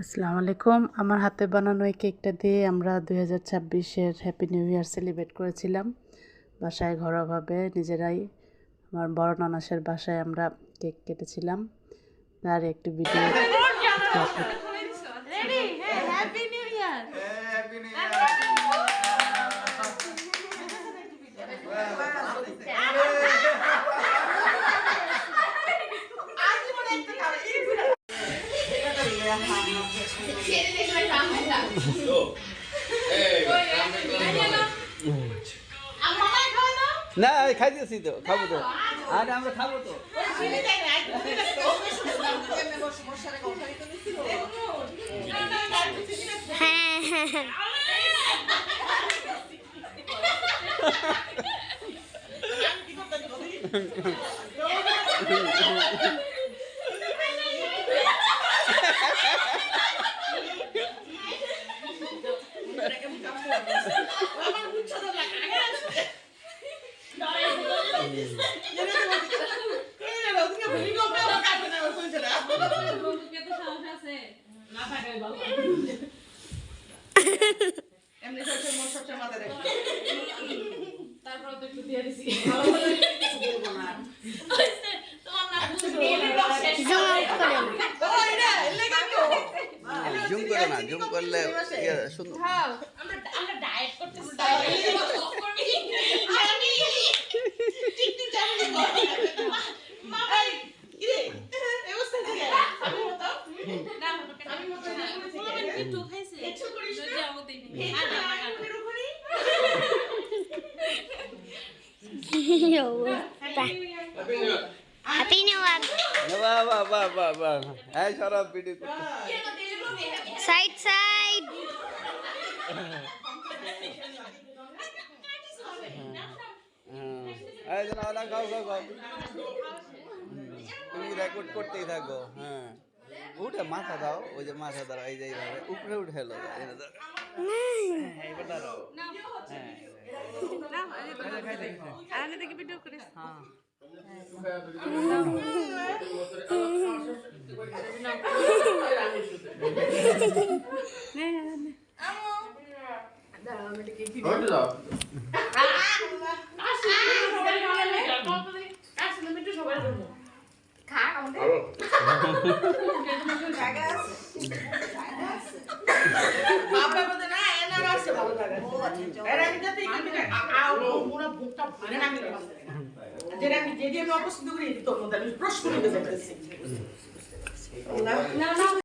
আসসালামু আলাইকুম। আমার হাতে বানানো এই কেকটা দিয়ে আমরা 2026-এর হ্যাপি নিউ ইয়ার সেলিব্রেট করেছিলাম বাসায় ঘরোয়াভাবে নিজেরাই। আমার বড় ননাসের বাসায় আমরা কেক কেটেছিলাম। তার একটি ভিডিও না খাইতেছি তো, খাবো তো, আরে আমরা খাবো তো। জুম করে না, জুম করলে সুন্দর। Happy New Year. বাহ বাহ বাহ বাহ বাহ, এই সরব ভিডিও Side side. এই যে না খাও খাও খাও, তুমি রেকর্ড করতেই থাকো। হ্যাঁ, উঠে মাথা দাও, ওই যে মাথা দাও, এই যে এইভাবে উপরে উঠে এলো। এইবার দাঁড়াও। যেটা আমি অপছন্দ করি প্রশ্ন